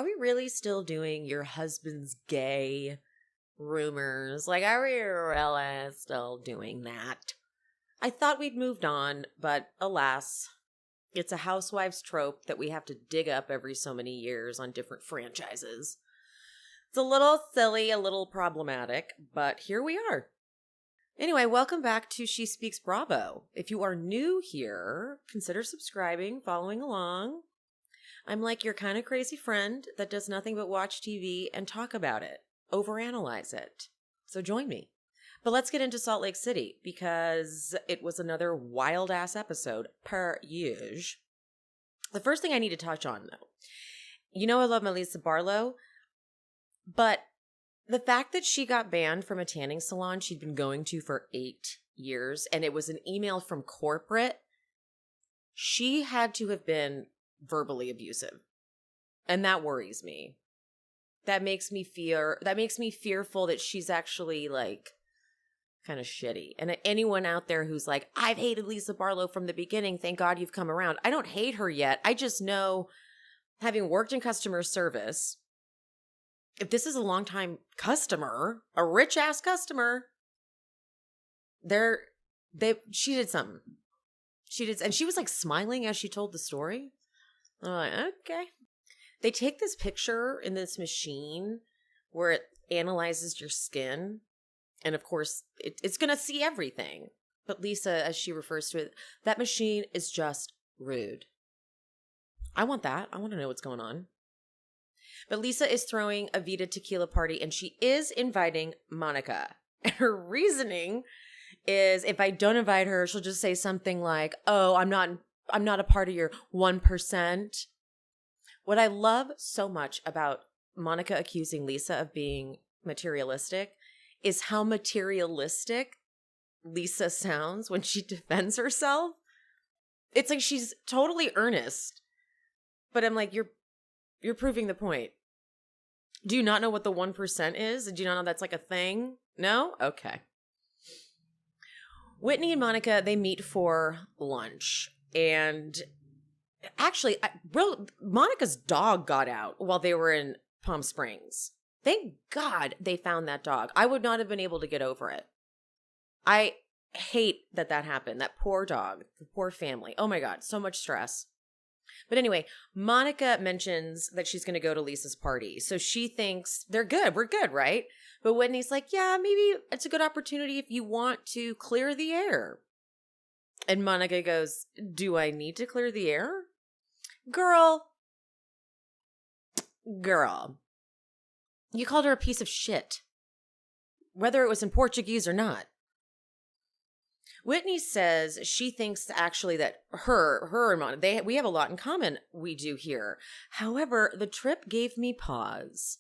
Are we really still doing your husband's gay rumors? Like, are we really still doing that? I thought we'd moved on, but alas, it's a housewives trope that we have to dig up every so many years on different franchises. It's a little silly, a little problematic, but here we are. Anyway, welcome back to She Speaks Bravo. If you are new here, consider subscribing, following along. I'm like your kind of crazy friend that does nothing but watch TV and talk about it, overanalyze it. So join me. But let's get into Salt Lake City because it was another wild-ass episode per usual. The first thing I need to touch on, though, you know I love Melissa Barlow, but the fact that she got banned from a tanning salon she'd been going to for 8 years, and it was an email from corporate, she had to have been verbally abusive. And that worries me. That makes me fearful that she's actually like kind of shitty. And anyone out there who's like, I've hated Lisa Barlow from the beginning, thank God you've come around. I don't hate her yet. I just know, having worked in customer service, if this is a longtime customer, a rich ass customer, she did something. She did, and she was like smiling as she told the story. I'm like, okay. They take this picture in this machine where it analyzes your skin. And of course, it's going to see everything. But Lisa, as she refers to it, that machine is just rude. I want that. I want to know what's going on. But Lisa is throwing a Vita tequila party, and she is inviting Monica. And her reasoning is if I don't invite her, she'll just say something like, oh, I'm not a part of your 1%. What I love so much about Monica accusing Lisa of being materialistic is how materialistic Lisa sounds when she defends herself. It's like she's totally earnest. But I'm like, you're proving the point. Do you not know what the 1% is? Do you not know that's like a thing? No? Okay. Whitney and Monica, they meet for lunch. And actually, Monica's dog got out while they were in Palm Springs. Thank God they found that dog. I would not have been able to get over it. I hate that happened. That poor dog, the poor family. Oh my God, so much stress. But anyway, Monica mentions that she's going to go to Lisa's party. So she thinks they're good. We're good, right? But Whitney's like, yeah, maybe it's a good opportunity if you want to clear the air. And Monica goes, do I need to clear the air? Girl. You called her a piece of shit. Whether it was in Portuguese or not. Whitney says she thinks actually that her and Monica, we have a lot in common, we do here. However, the trip gave me pause.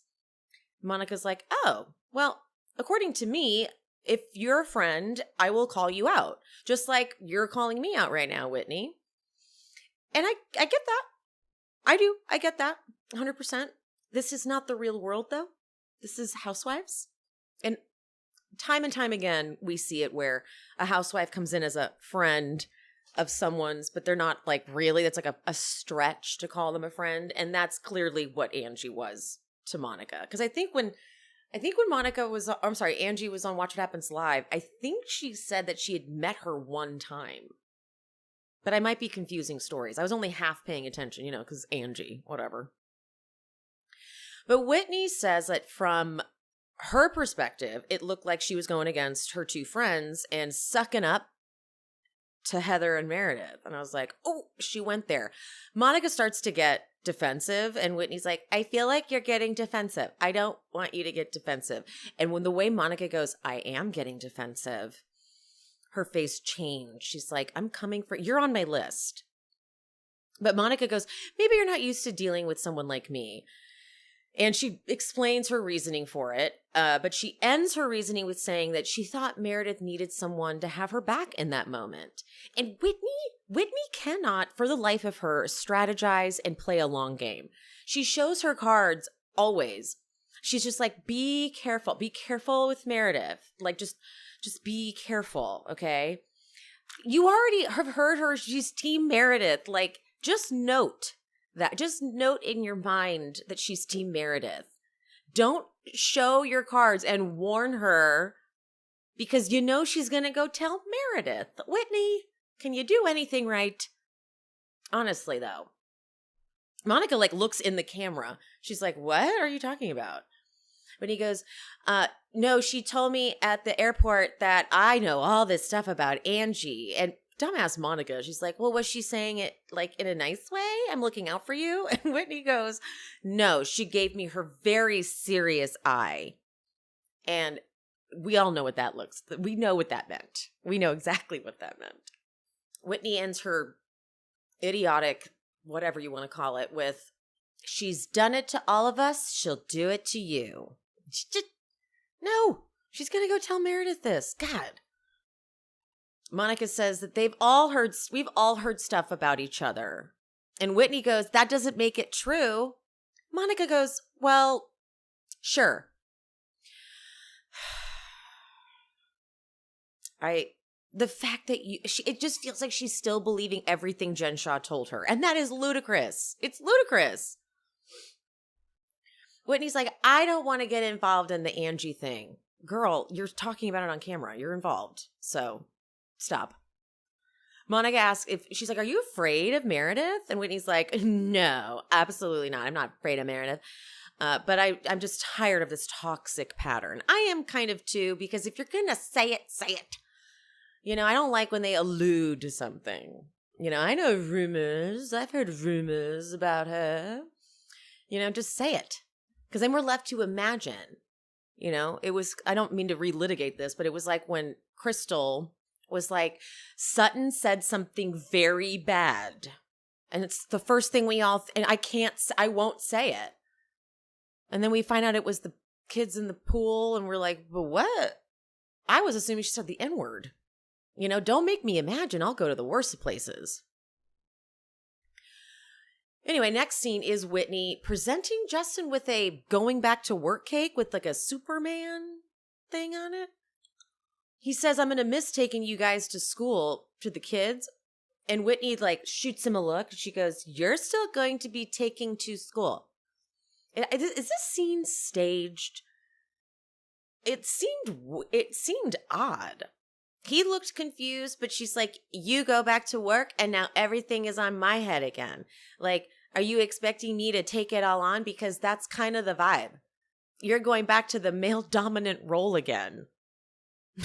Monica's like, oh, well, according to me, if you're a friend, I will call you out. Just like you're calling me out right now, Whitney. And I get that. I do. I get that. 100%. This is not the real world, though. This is Housewives. And time again, we see it where a housewife comes in as a friend of someone's, but they're not like really. That's like a stretch to call them a friend. And that's clearly what Angie was to Monica. Because I think when Angie was on Watch What Happens Live, I think she said that she had met her one time. But I might be confusing stories. I was only half paying attention, because Angie, whatever. But Whitney says that from her perspective, it looked like she was going against her two friends and sucking up to Heather and Meredith. And I was like, oh, she went there. Monica starts to get defensive, and Whitney's like, I feel like you're getting defensive. I don't want you to get defensive. And when the way Monica goes, I am getting defensive, her face changed. She's like, I'm coming for, you're on my list. But Monica goes, maybe you're not used to dealing with someone like me. And she explains her reasoning for it, but she ends her reasoning with saying that she thought Meredith needed someone to have her back in that moment. And Whitney cannot, for the life of her, strategize and play a long game. She shows her cards always. She's just like, be careful with Meredith. Like, just be careful, okay? You already have heard her. She's Team Meredith. Like, just note that. Just note in your mind that she's Team Meredith. Don't show your cards and warn her because you know she's going to go tell Meredith. Whitney, can you do anything right? Honestly, though. Monica looks in the camera. She's like, what are you talking about? When he goes, no, she told me at the airport that I know all this stuff about Angie. And dumbass Monica, she's like, well, was she saying it in a nice way? I'm looking out for you. And Whitney goes, no, she gave me her very serious eye. And we all know what that looks. We know what that meant. We know exactly what that meant. Whitney ends her idiotic, whatever you want to call it, with, she's done it to all of us. She'll do it to you. No, she's going to go tell Meredith this. God. Monica says that we've all heard stuff about each other. And Whitney goes, that doesn't make it true. Monica goes, well, sure. The fact that it just feels like she's still believing everything Jen Shah told her. And that is ludicrous. It's ludicrous. Whitney's like, I don't want to get involved in the Angie thing. Girl, you're talking about it on camera. You're involved. So stop. Monica asks she's like, are you afraid of Meredith? And Whitney's like, no, absolutely not. I'm not afraid of Meredith. But I'm just tired of this toxic pattern. I am kind of too, because if you're going to say it, say it. You know, I don't like when they allude to something. You know, I know rumors. I've heard rumors about her. You know, just say it. Because then we're left to imagine. You know, it was, I don't mean to relitigate this, but it was like when Crystal was like, Sutton said something very bad. And it's the first thing and I won't say it. And then we find out it was the kids in the pool and we're like, but what? I was assuming she said the N-word. You know, don't make me imagine. I'll go to the worst of places. Anyway, next scene is Whitney presenting Justin with a going back to work cake with a Superman thing on it. He says, I'm going to miss taking you guys to school, to the kids. And Whitney shoots him a look. She goes, you're still going to be taking to school. Is this scene staged? It seemed odd. He looked confused, but she's like, you go back to work and now everything is on my head again. Are you expecting me to take it all on? Because that's kind of the vibe. You're going back to the male dominant role again.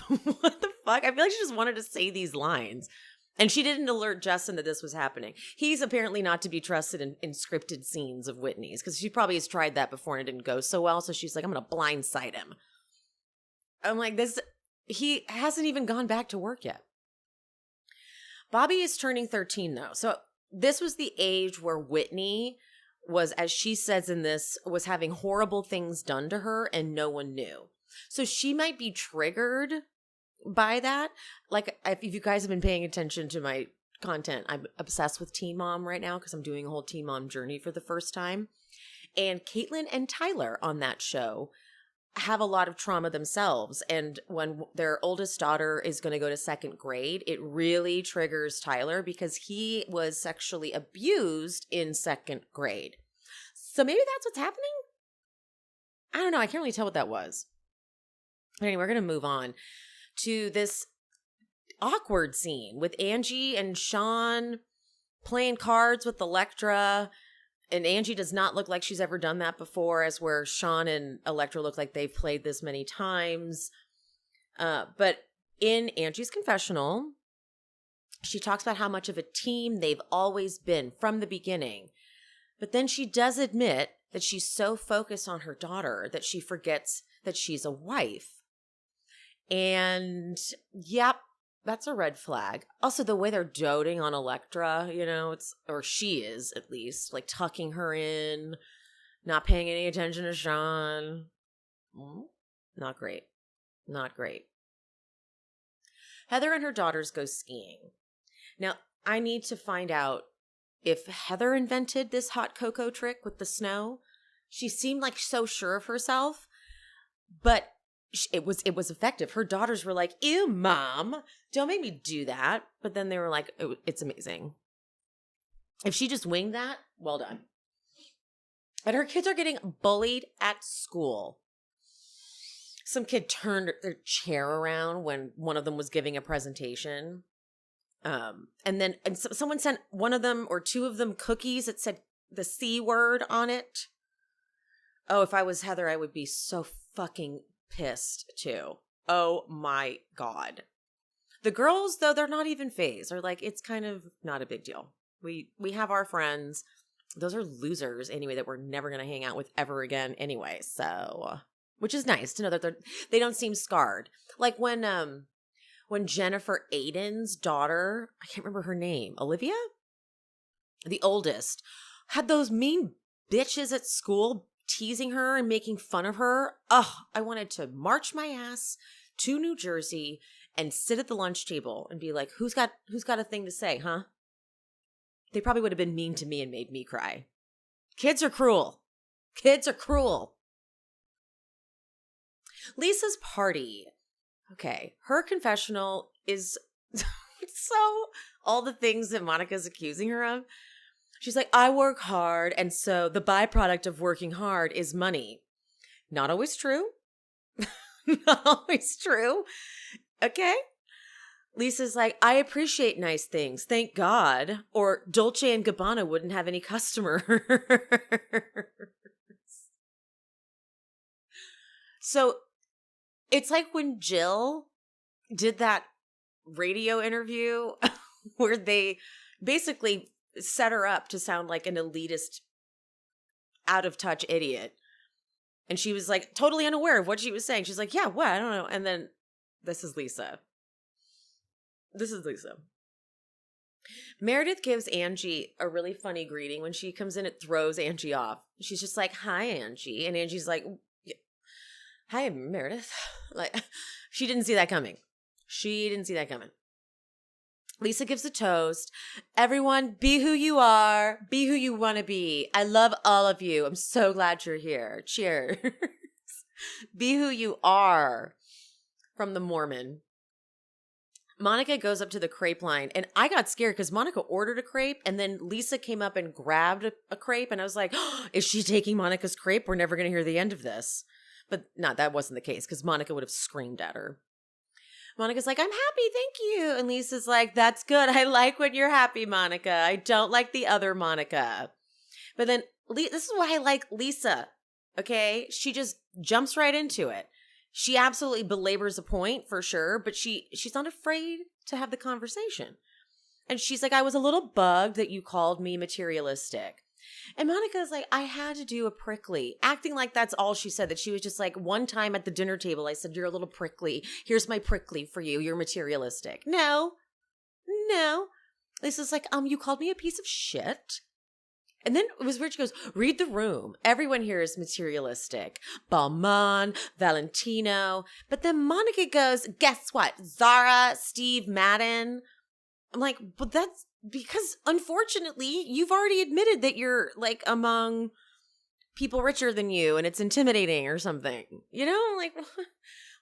What the fuck? I feel like she just wanted to say these lines. And she didn't alert Justin that this was happening. He's apparently not to be trusted in scripted scenes of Whitney's because she probably has tried that before and it didn't go so well. So she's like, I'm going to blindside him. I'm like, he hasn't even gone back to work yet. Bobby is turning 13 though. So this was the age where Whitney was, as she says in this, was having horrible things done to her and no one knew. So she might be triggered by that. If you guys have been paying attention to my content, I'm obsessed with Teen Mom right now because I'm doing a whole Teen Mom journey for the first time. And Caitlin and Tyler on that show have a lot of trauma themselves. And when their oldest daughter is going to go to second grade, it really triggers Tyler because he was sexually abused in second grade. So maybe that's what's happening? I don't know. I can't really tell what that was. Anyway, we're going to move on to this awkward scene with Angie and Sean playing cards with Elektra. And Angie does not look like she's ever done that before, as where Sean and Elektra look like they've played this many times. But in Angie's confessional, she talks about how much of a team they've always been from the beginning. But then she does admit that she's so focused on her daughter that she forgets that she's a wife. And yep, that's a red flag. Also, the way they're doting on Elektra, or she is at least, tucking her in, not paying any attention to Sean. Not great. Not great. Heather and her daughters go skiing. Now, I need to find out if Heather invented this hot cocoa trick with the snow. She seemed so sure of herself, but it was effective. Her daughters were like, ew, Mom, don't make me do that. But then they were like, it's amazing. If she just winged that, well done. And her kids are getting bullied at school. Some kid turned their chair around when one of them was giving a presentation. And someone sent one of them or two of them cookies that said the C word on it. Oh, if I was Heather, I would be so fucking pissed too. Oh my God. The girls, though, they're not even phased. They're like, it's kind of not a big deal. We have our friends. Those are losers anyway that we're never going to hang out with ever again anyway. So, which is nice to know that they don't seem scarred. Like when Jennifer Aydin's daughter, I can't remember her name, Olivia, the oldest, had those mean bitches at school teasing her and making fun of her. Ugh, I wanted to march my ass to New Jersey and sit at the lunch table and be like, who's got a thing to say, huh? They probably would have been mean to me and made me cry. Kids are cruel. Kids are cruel. Lisa's party. Okay, her confessional is so all the things that Monica's accusing her of. She's like, I work hard, and so the byproduct of working hard is money. Not always true. Not always true. Okay? Lisa's like, I appreciate nice things, thank God, or Dolce & Gabbana wouldn't have any customers. So it's like when Jill did that radio interview where they basically set her up to sound like an elitist, out of touch idiot. And she was like totally unaware of what she was saying. She's like, yeah, what? I don't know. And then this is Lisa. Meredith gives Angie a really funny greeting. When she comes in, it throws Angie off. She's just like, hi, Angie. And Angie's like, hi, Meredith. Like, she didn't see that coming. Lisa gives a toast. Everyone, be who you are. Be who you want to be. I love all of you. I'm so glad you're here. Cheers. Be who you are. From the Mormon. Monica goes up to the crepe line, and I got scared because Monica ordered a crepe, and then Lisa came up and grabbed a crepe, and I was like, oh, is she taking Monica's crepe? We're never going to hear the end of this. But no, that wasn't the case, because Monica would have screamed at her. Monica's like, I'm happy, thank you. And Lisa's like, that's good. I like when you're happy, Monica. I don't like the other Monica. But then, this is why I like Lisa, okay? She just jumps right into it. She absolutely belabors a point for sure, but she's not afraid to have the conversation. And she's like, I was a little bugged that you called me materialistic. And Monica's like, I had to do a prickly, acting like that's all she said, that she was just like, one time at the dinner table, I said, you're a little prickly. Here's my prickly for you. You're materialistic. No. Lisa's like, you called me a piece of shit. And then it was weird. She goes, read the room. Everyone here is materialistic. Balmain, Valentino. But then Monica goes, guess what? Zara, Steve Madden. I'm like, but that's because unfortunately you've already admitted that you're like among people richer than you and it's intimidating or something. You know, I'm like,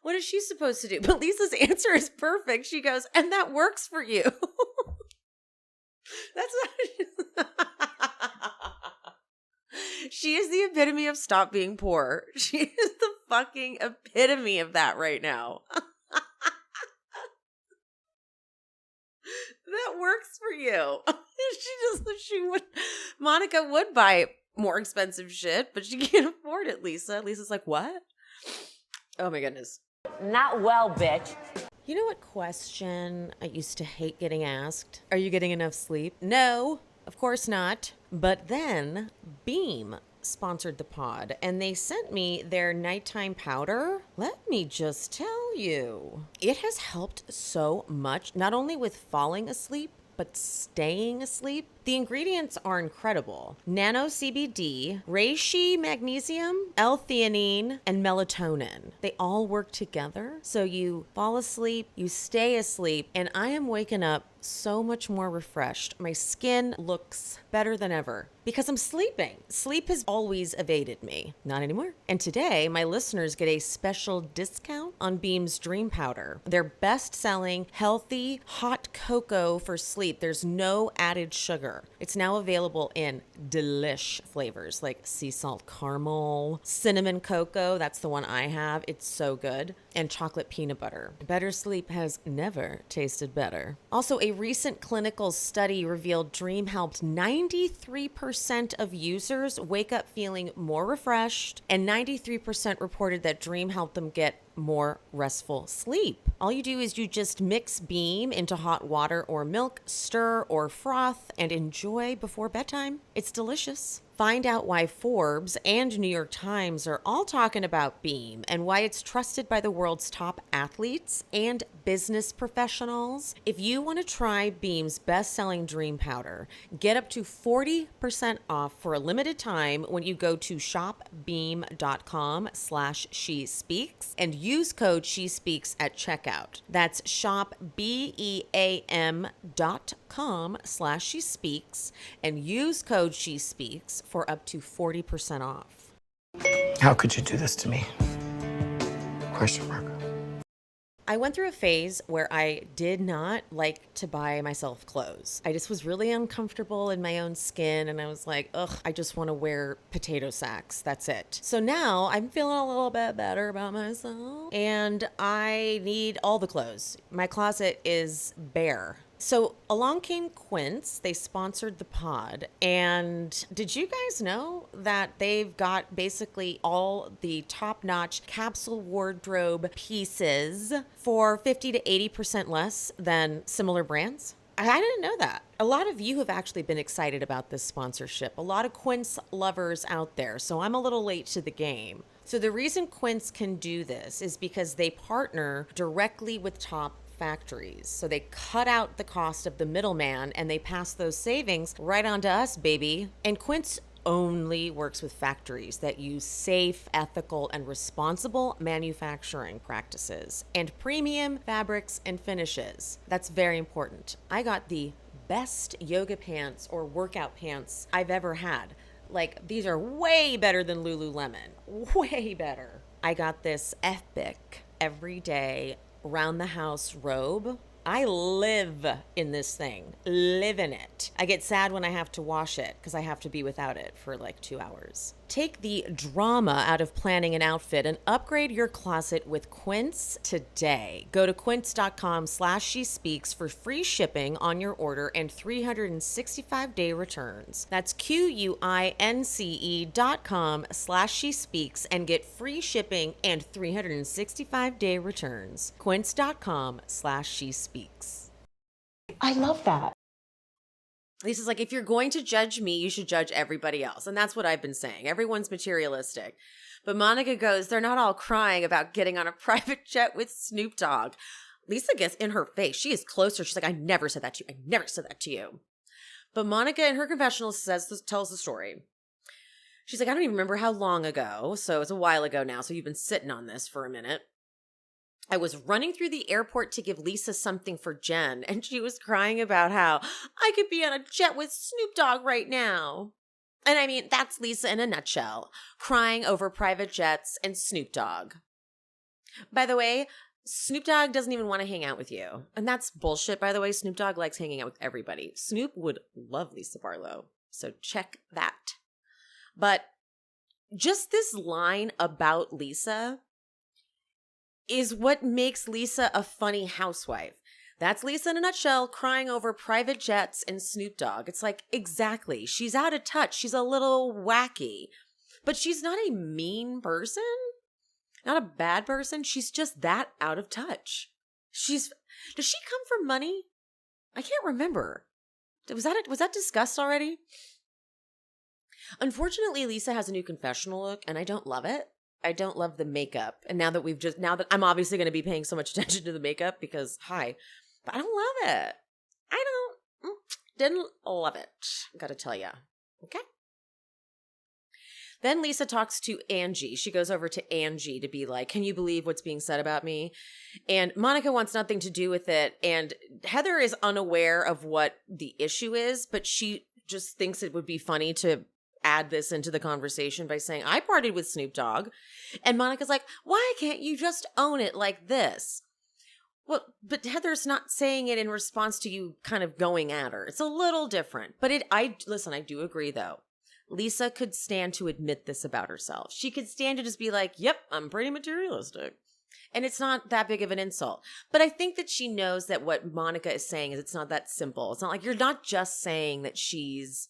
what is she supposed to do? But Lisa's answer is perfect. She goes, and that works for you. That's not. She is the epitome of stop being poor. She is the fucking epitome of that right now. That works for you. Monica would buy more expensive shit, but she can't afford it, Lisa. Lisa's like, what? Oh my goodness. Not well, bitch. You know what question I used to hate getting asked? Are you getting enough sleep? No, of course not. But then Beam sponsored the pod and they sent me their nighttime powder. Let me just tell you, it has helped so much, not only with falling asleep, but staying asleep. The ingredients are incredible. Nano CBD, reishi magnesium, L-theanine, and melatonin. They all work together. So you fall asleep, you stay asleep, and I am waking up so much more refreshed. My skin looks better than ever because I'm sleeping. Sleep has always evaded me. Not anymore. And today, my listeners get a special discount on Beam's Dream Powder. Their best-selling, healthy, hot cocoa for sleep. There's no added sugar. ever. It's now available in delish flavors like sea salt caramel, cinnamon cocoa, that's the one I have, it's so good, and chocolate peanut butter. Better sleep has never tasted better. Also, a recent clinical study revealed Dream helped 93% of users wake up feeling more refreshed, and 93% reported that Dream helped them get more restful sleep. All you do is you just mix Beam into hot water or milk, stir or froth, and enjoy before bedtime. It's delicious. Find out why Forbes and New York Times are all talking about Beam and why it's trusted by the world's top athletes and business professionals. If you want to try Beam's best-selling Dream Powder, get up to 40% off for a limited time when you go to shopbeam.com/SheSpeaks and use code SheSpeaks at checkout. That's shopbeam.com/SheSpeaks and use code SheSpeaks for up to 40% off. How could you do this to me? Question mark. I went through a phase where I did not like to buy myself clothes. I just was really uncomfortable in my own skin, and I was like, ugh, I just want to wear potato sacks. That's it. So now I'm feeling a little bit better about myself, and I need all the clothes. My closet is bare. So along came Quince. They sponsored the pod. And did you guys know that they've got basically all the top-notch capsule wardrobe pieces for 50 to 80% less than similar brands? I didn't know that. A lot of you have actually been excited about this sponsorship. A lot of Quince lovers out there. So I'm a little late to the game. So the reason Quince can do this is because they partner directly with top factories. So they cut out the cost of the middleman and they pass those savings right on to us, baby. And Quince only works with factories that use safe, ethical, and responsible manufacturing practices and premium fabrics and finishes. That's very important. I got the best yoga pants or workout pants I've ever had. Like, these are way better than Lululemon. Way better. I got this epic everyday round the house robe. I live in this thing, live in it. I get sad when I have to wash it because I have to be without it for like 2 hours. Take the drama out of planning an outfit and upgrade your closet with Quince today. Go to quince.com/SheSpeaks for free shipping on your order and 365-day returns. That's QUINCE.com/SheSpeaks and get free shipping and 365-day returns. Quince.com/SheSpeaks. I love that. Lisa's like, if you're going to judge me, you should judge everybody else. And that's what I've been saying. Everyone's materialistic. But Monica goes, they're not all crying about getting on a private jet with Snoop Dogg. Lisa gets in her face. She is closer. She's like, I never said that to you. I never said that to you. But Monica in her confessional tells the story. She's like, I don't even remember how long ago. So it's a while ago now. So you've been sitting on this for a minute. I was running through the airport to give Lisa something for Jen, and she was crying about how I could be on a jet with Snoop Dogg right now. And I mean, that's Lisa in a nutshell, crying over private jets and Snoop Dogg. By the way, Snoop Dogg doesn't even want to hang out with you. And that's bullshit, by the way. Snoop Dogg likes hanging out with everybody. Snoop would love Lisa Barlow, so check that. But just this line about Lisa is what makes Lisa a funny housewife. That's Lisa in a nutshell, crying over private jets and Snoop Dogg. It's like, exactly. She's out of touch. She's a little wacky. But she's not a mean person. Not a bad person. She's just that out of touch. Does she come from money? I can't remember. Was that discussed already? Unfortunately, Lisa has a new confessional look, and I don't love it. I don't love the makeup. And now that I'm obviously going to be paying so much attention to the makeup because, but I don't love it. Didn't love it. Got to tell you. Okay. Then Lisa talks to Angie. She goes over to Angie to be like, can you believe what's being said about me? And Monica wants nothing to do with it. And Heather is unaware of what the issue is, but she just thinks it would be funny to add this into the conversation by saying, I partied with Snoop Dogg. And Monica's like, why can't you just own it like this? Well, but Heather's not saying it in response to you kind of going at her. It's a little different. But I do agree though. Lisa could stand to admit this about herself. She could stand to just be like, yep, I'm pretty materialistic. And it's not that big of an insult. But I think that she knows that what Monica is saying is it's not that simple. It's not like you're not just saying that she's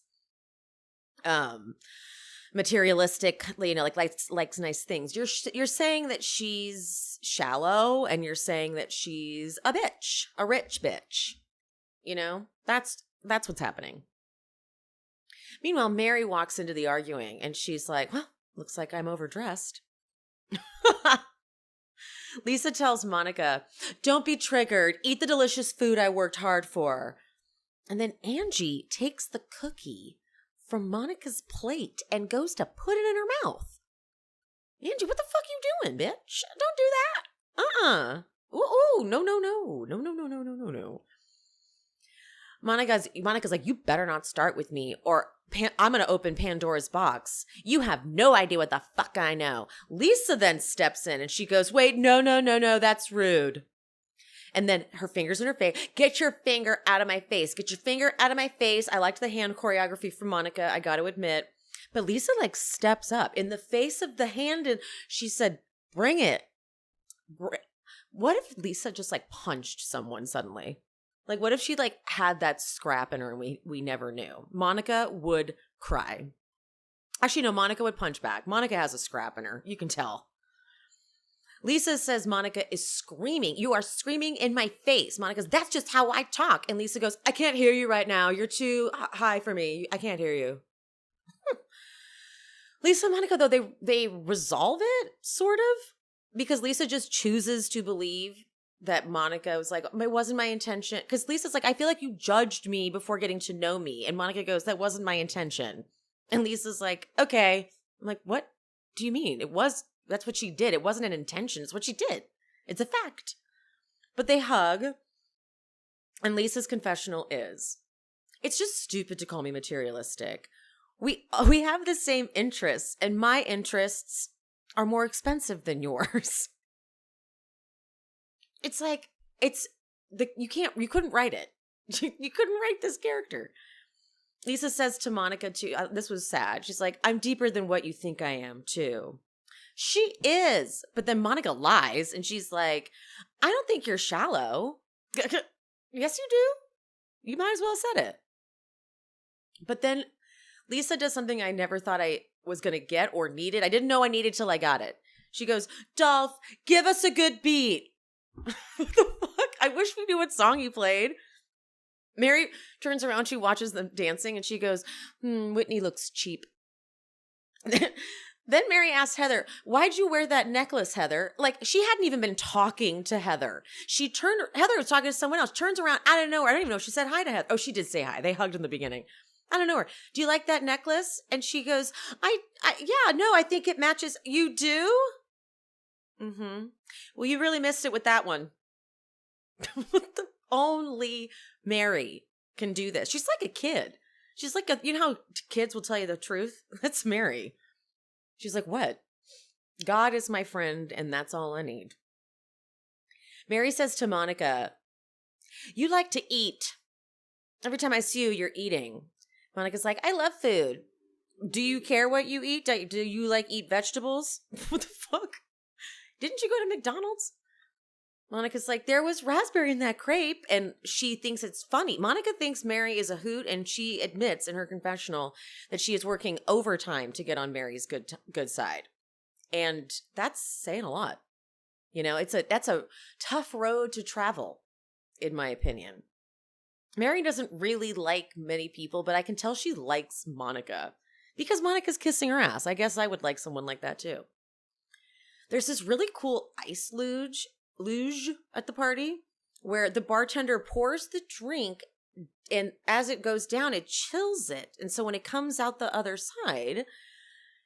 materialistic, likes nice things. You're saying that she's shallow, and you're saying that she's a bitch, a rich bitch. That's what's happening. Meanwhile, Mary walks into the arguing, and she's like, well, looks like I'm overdressed. Lisa tells Monica, don't be triggered. Eat the delicious food I worked hard for. And then Angie takes the cookie from Monica's plate and goes to put it in her mouth. Angie, what the fuck you doing, bitch? Don't do that. Ooh, no. Monica's like, you better not start with me, or I'm going to open Pandora's box. You have no idea what the fuck I know. Lisa then steps in and she goes, wait, no, that's rude. And then her fingers in her face. Get your finger out of my face. Get your finger out of my face. I liked the hand choreography from Monica, I got to admit. But Lisa steps up in the face of the hand and she said, bring it. What if Lisa just punched someone suddenly? What if she had that scrap in her and we never knew? Monica would cry. Actually, no, Monica would punch back. Monica has a scrap in her. You can tell. Lisa says Monica is screaming. You are screaming in my face. Monica goes, that's just how I talk. And Lisa goes, I can't hear you right now. You're too high for me. I can't hear you. Lisa and Monica, though, they resolve it, sort of. Because Lisa just chooses to believe that Monica was like, it wasn't my intention. Because Lisa's like, I feel like you judged me before getting to know me. And Monica goes, that wasn't my intention. And Lisa's like, okay. I'm like, what do you mean? That's what she did. It wasn't an intention. It's what she did. It's a fact. But they hug. And Lisa's confessional is, it's just stupid to call me materialistic. We have the same interests. And my interests are more expensive than yours. It's like, you couldn't write it. You couldn't write this character. Lisa says to Monica too, this was sad. She's like, I'm deeper than what you think I am too. She is. But then Monica lies and she's like, I don't think you're shallow. Yes, you do. You might as well have said it. But then Lisa does something I never thought I was going to get or needed. I didn't know I needed till I got it. She goes, Dolph, give us a good beat. What the fuck? I wish we knew what song you played. Mary turns around, she watches them dancing, and she goes, Whitney looks cheap. Then Mary asks Heather, why'd you wear that necklace, Heather? She hadn't even been talking to Heather. Heather was talking to someone else, turns around out of nowhere. I don't even know if she said hi to Heather. Oh, she did say hi. They hugged in the beginning. I don't know her. Do you like that necklace? And she goes, yeah, no, I think it matches. You do? Mm-hmm. Well, you really missed it with that one. Only Mary can do this. She's like a kid. She's like you know how kids will tell you the truth? That's Mary. She's like, what? God is my friend, and that's all I need. Mary says to Monica, you like to eat. Every time I see you, you're eating. Monica's like, I love food. Do you care what you eat? Do you eat vegetables? What the fuck? Didn't you go to McDonald's? Monica's like, there was raspberry in that crepe, and she thinks it's funny. Monica thinks Mary is a hoot, and she admits in her confessional that she is working overtime to get on Mary's good side. And that's saying a lot. That's a tough road to travel, in my opinion. Mary doesn't really like many people, but I can tell she likes Monica because Monica's kissing her ass. I guess I would like someone like that too. There's this really cool ice luge at the party where the bartender pours the drink, and as it goes down, it chills it. And so when it comes out the other side,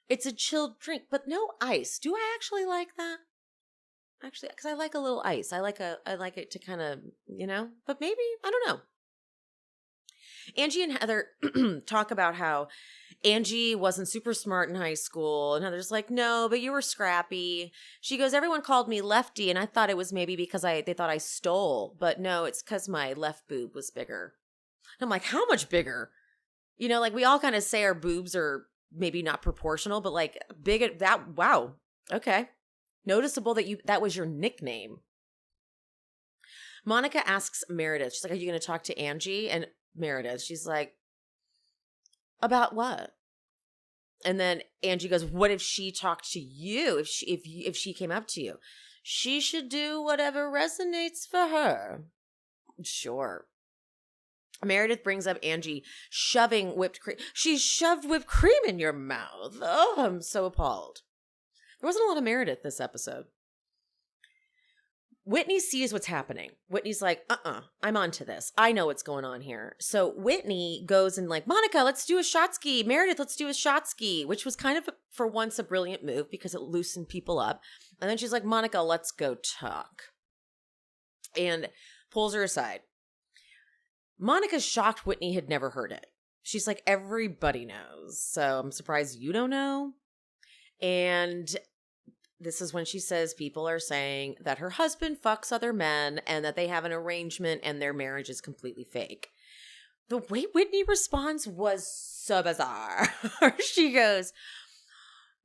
it's a chilled drink, but no ice. Do I actually like that? Actually, because I like a little ice. I like it to kind of, but maybe, I don't know. Angie and Heather talk about how Angie wasn't super smart in high school. And Heather's like, no, but you were scrappy. She goes, everyone called me lefty, and I thought it was maybe because they thought I stole. But no, it's because my left boob was bigger. And I'm like, how much bigger? You know, like we all kind of say our boobs are maybe not proportional, but like big, that, wow. Okay. Noticeable that was your nickname. Monica asks Meredith, she's like, are you going to talk to Angie? And Meredith, she's like, about what? And then Angie goes, what if she talked to you? If she came up to you? She should do whatever resonates for her. Sure. Meredith brings up Angie shoving whipped cream. She shoved whipped cream in your mouth. Oh, I'm so appalled. There wasn't a lot of Meredith this episode. Whitney sees what's happening. Whitney's like, I'm onto this. I know what's going on here. So Whitney goes and like, Monica, let's do a shot ski. Meredith, let's do a shot ski, which was kind of, for once, a brilliant move because it loosened people up. And then she's like, Monica, let's go talk. And pulls her aside. Monica's shocked Whitney had never heard it. She's like, everybody knows. So I'm surprised you don't know. And this is when she says people are saying that her husband fucks other men and that they have an arrangement and their marriage is completely fake. The way Whitney responds was so bizarre. She goes,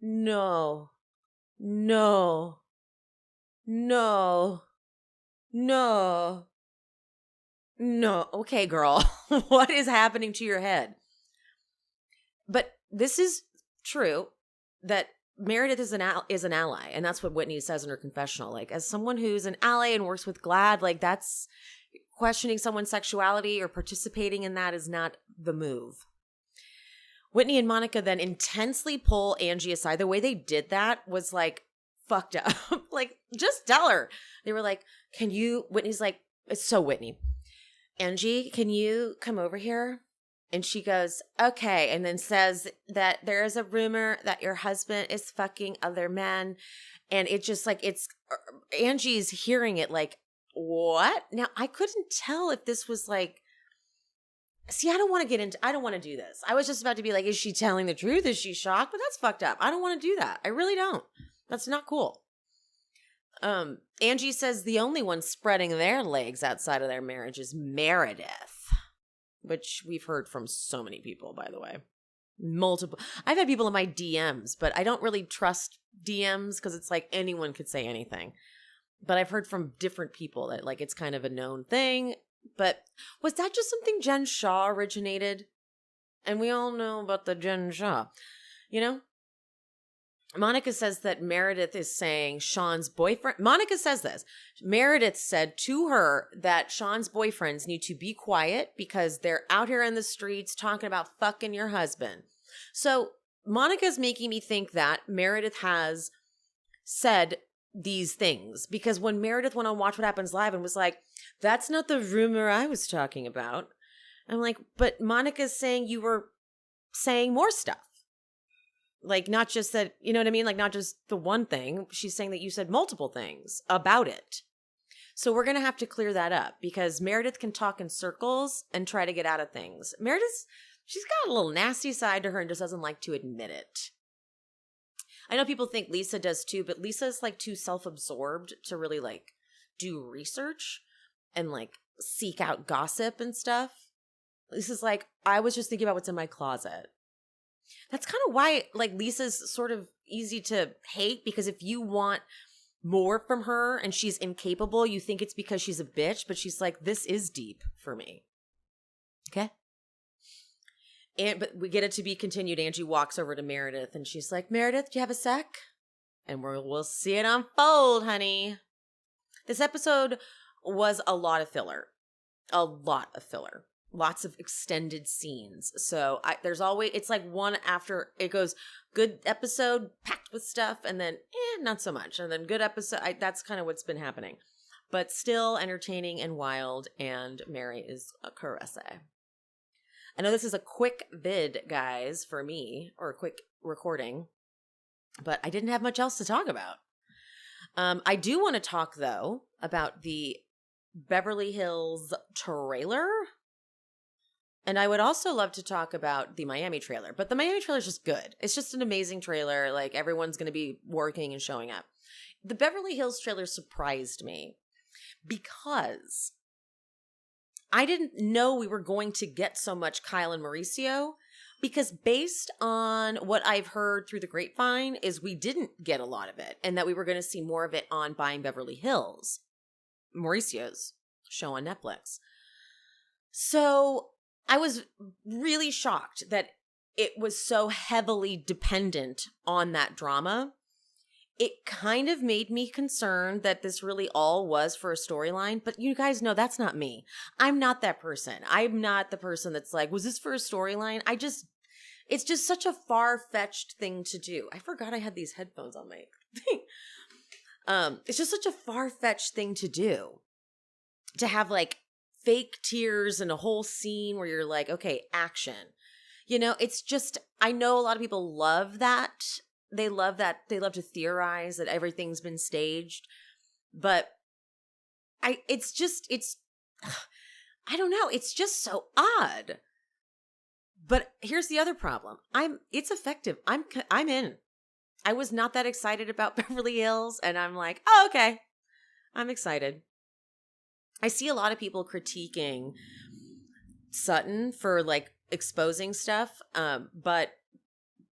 no. Okay, girl, what is happening to your head? But this is true that Meredith is an ally, and that's what Whitney says in her confessional. Like, as someone who's an ally and works with GLAAD, like that's questioning someone's sexuality or participating in that is not the move. Whitney and Monica then intensely pull Angie aside. The way they did that was like fucked up. Like, just tell her. They were like, Whitney's like, it's so Whitney. Angie, can you come over here? And she goes, okay. And then says that there is a rumor that your husband is fucking other men. And it just like, Angie's hearing it like, what? Now, I couldn't tell if this was like, see, I don't want to do this. I was just about to be like, is she telling the truth? Is she shocked? But that's fucked up. I don't want to do that. I really don't. That's not cool. Angie says the only one spreading their legs outside of their marriage is Meredith. Which we've heard from so many people, by the way. Multiple. I've had people in my DMs, but I don't really trust DMs because it's like anyone could say anything. But I've heard from different people that like it's kind of a known thing. But was that just something Jen Shah originated? And we all know about the Jen Shah, you know? Monica says that Meredith is saying Sean's boyfriend. Monica says this. Meredith said to her that Sean's boyfriends need to be quiet because they're out here in the streets talking about fucking your husband. So Monica's making me think that Meredith has said these things because when Meredith went on Watch What Happens Live and was like, that's not the rumor I was talking about. I'm like, but Monica's saying you were saying more stuff. Like, not just that, you know what I mean? Like, not just the one thing. She's saying that you said multiple things about it. So we're going to have to clear that up because Meredith can talk in circles and try to get out of things. Meredith, she's got a little nasty side to her and just doesn't like to admit it. I know people think Lisa does too, but Lisa's like too self-absorbed to really like do research and like seek out gossip and stuff. Lisa's like, I was just thinking about what's in my closet. That's kind of why like Lisa's sort of easy to hate because if you want more from her and she's incapable, you think it's because she's a bitch, but she's like, this is deep for me. Okay. But we get it to be continued. Angie walks over to Meredith and she's like, Meredith, do you have a sec? And we'll see it unfold, honey. This episode was a lot of filler. A lot of filler. Lots of extended scenes. So there's always, it's like one after it goes good episode packed with stuff and then not so much. And then good episode. That's kind of what's been happening. But still entertaining and wild. And Mary is a caresse. I know this is a quick vid, guys, for me, or a quick recording, but I didn't have much else to talk about. I do want to talk, though, about the Beverly Hills trailer. And I would also love to talk about the Miami trailer, but the Miami trailer is just good. It's just an amazing trailer. Like, everyone's going to be working and showing up. The Beverly Hills trailer surprised me because I didn't know we were going to get so much Kyle and Mauricio, because based on what I've heard through the grapevine is we didn't get a lot of it, and that we were going to see more of it on Buying Beverly Hills, Mauricio's show on Netflix. So I was really shocked that it was so heavily dependent on that drama. It kind of made me concerned that this really all was for a storyline, but you guys know that's not me. I'm not that person. I'm not the person that's like, was this for a storyline? It's just such a far-fetched thing to do. I forgot I had these headphones on my thing. It's just such a far-fetched thing to do. To have like fake tears and a whole scene where you're like, okay, action. You know, it's just, I know a lot of people love that. They love that. They love to theorize that everything's been staged. But I don't know. It's just so odd. But here's the other problem. It's effective. I'm in. I was not that excited about Beverly Hills, and I'm like, oh, okay. I'm excited. I see a lot of people critiquing Sutton for like exposing stuff, but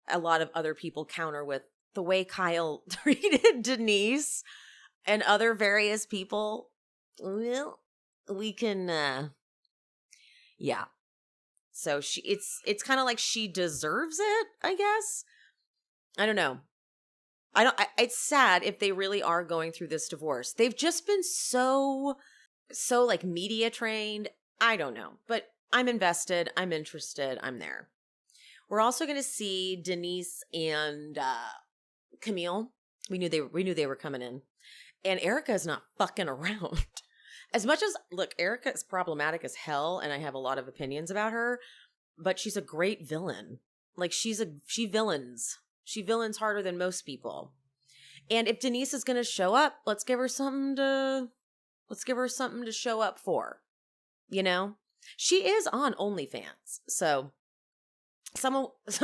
a lot of other people counter with the way Kyle treated Denise and other various people. Well, we can, yeah. So it's kind of like she deserves it, I guess. I don't know. It's sad if they really are going through this divorce. They've just been so like media trained. I don't know, but I'm invested. I'm interested. I'm there. We're also going to see Denise and Camille. We knew they were coming in, and Erica is not fucking around. As much as, look, Erica is problematic as hell, and I have a lot of opinions about her, but she's a great villain. Like, she villains. She villains harder than most people. And if Denise is going to show up, let's give her something to show up for. You know? She is on OnlyFans. So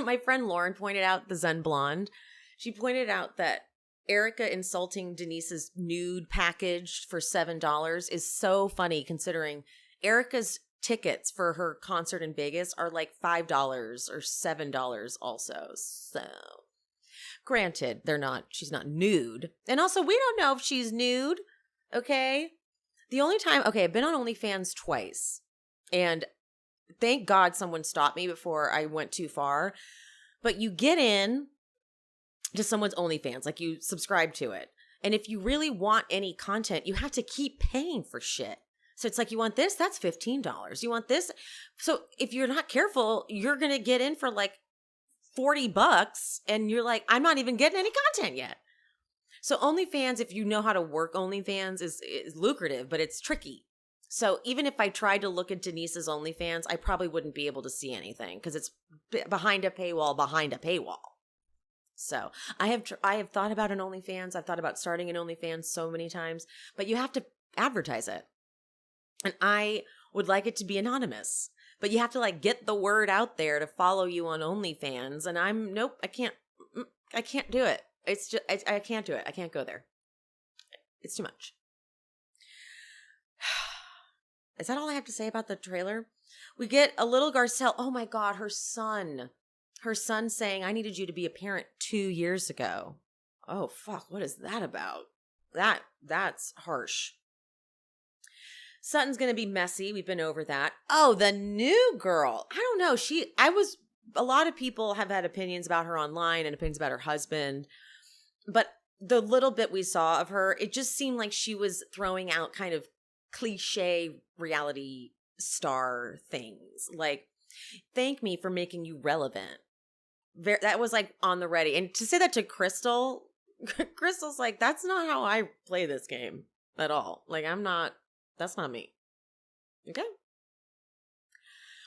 my friend Lauren pointed out the Zen Blonde. She pointed out that Erica insulting Denise's nude package for $7 is so funny, considering Erica's tickets for her concert in Vegas are like $5 or $7 also. So, granted, she's not nude. And also, we don't know if she's nude, okay? The only time, I've been on OnlyFans twice. And thank God someone stopped me before I went too far. But you get in to someone's OnlyFans, like you subscribe to it. And if you really want any content, you have to keep paying for shit. So it's like, you want this? That's $15. You want this? So if you're not careful, you're going to get in for like $40 and you're like, I'm not even getting any content yet. So OnlyFans, if you know how to work OnlyFans, is lucrative, but it's tricky. So even if I tried to look at Denise's OnlyFans, I probably wouldn't be able to see anything because it's behind a paywall. So I have thought about an OnlyFans. I've thought about starting an OnlyFans so many times, but you have to advertise it. And I would like it to be anonymous, but you have to like get the word out there to follow you on OnlyFans. And I can't do it. It's just, I can't do it. I can't go there. It's too much. Is that all I have to say about the trailer? We get a little Garcelle. Oh my God, her son saying, I needed you to be a parent 2 years ago. Oh, fuck. What is that about? That's harsh. Sutton's going to be messy. We've been over that. Oh, the new girl. I don't know. A lot of people have had opinions about her online and opinions about her husband. But the little bit we saw of her, it just seemed like she was throwing out kind of cliche reality star things. Like, thank me for making you relevant. That was like on the ready. And to say that to Crystal's like, that's not how I play this game at all. Like, that's not me. Okay.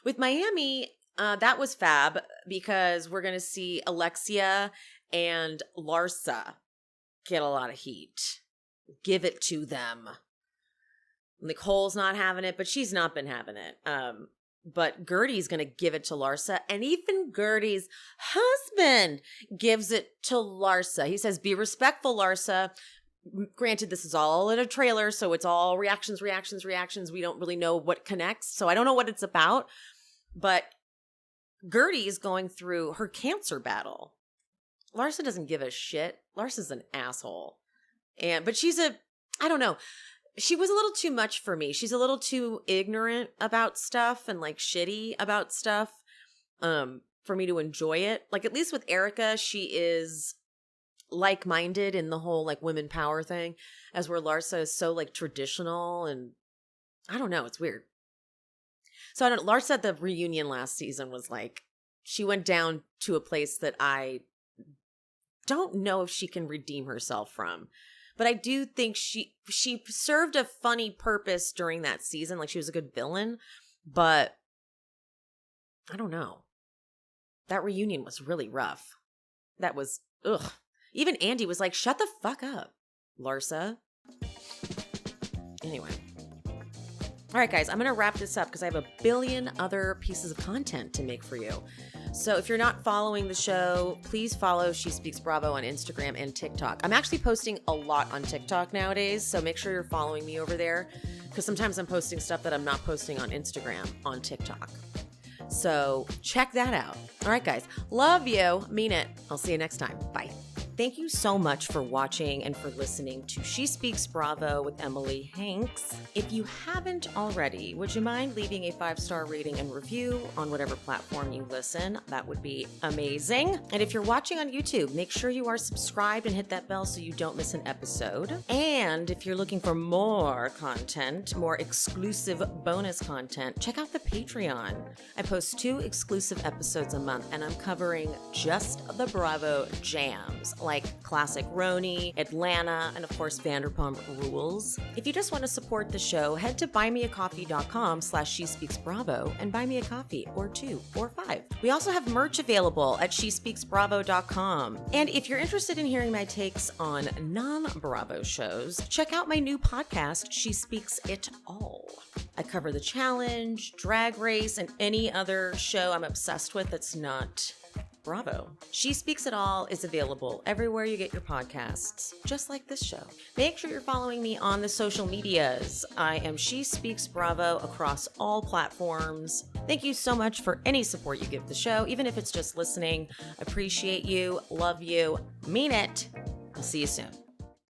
With Miami, that was fab because we're going to see Alexia and Larsa get a lot of heat. Give it to them. Nicole's not having it, but she's not been having it. but Gertie's going to give it to Larsa. And even Gertie's husband gives it to Larsa. He says, be respectful, Larsa. Granted, this is all in a trailer, so it's all reactions. We don't really know what connects. So I don't know what it's about. But Gertie is going through her cancer battle. Larsa doesn't give a shit. Larsa's an asshole. But I don't know. She was a little too much for me. She's a little too ignorant about stuff and like shitty about stuff for me to enjoy it. Like at least with Erica, she is like-minded in the whole like women power thing, as where Larsa is so like traditional and I don't know. It's weird. So Larsa at the reunion last season was like, she went down to a place that I don't know if she can redeem herself from. But I do think she served a funny purpose during that season. Like she was a good villain. But I don't know. That reunion was really rough. That was, ugh. Even Andy was like, shut the fuck up, Larsa. Anyway. All right, guys, I'm going to wrap this up because I have a billion other pieces of content to make for you. So if you're not following the show, please follow She Speaks Bravo on Instagram and TikTok. I'm actually posting a lot on TikTok nowadays, so make sure you're following me over there because sometimes I'm posting stuff that I'm not posting on Instagram on TikTok. So check that out. All right, guys. Love you. Mean it. I'll see you next time. Bye. Thank you so much for watching and for listening to She Speaks Bravo with Emily Hanks. If you haven't already, would you mind leaving a 5-star rating and review on whatever platform you listen? That would be amazing. And if you're watching on YouTube, make sure you are subscribed and hit that bell so you don't miss an episode. And if you're looking for more content, more exclusive bonus content, check out the Patreon. I post 2 exclusive episodes a month, and I'm covering just the Bravo jams, like Classic Roni, Atlanta, and of course Vanderpump Rules. If you just want to support the show, head to buymeacoffee.com/SheSpeaksBravo and buy me a coffee or 2 or 5. We also have merch available at SheSpeaksBravo.com. And if you're interested in hearing my takes on non-Bravo shows, check out my new podcast, She Speaks It All. I cover The Challenge, Drag Race, and any other show I'm obsessed with that's not Bravo. She Speaks It All is available everywhere you get your podcasts, just like this show. Make sure you're following me on the social medias. I am She Speaks Bravo across all platforms. Thank you so much for any support you give the show, even if it's just listening. Appreciate you, love you, mean it. I'll see you soon.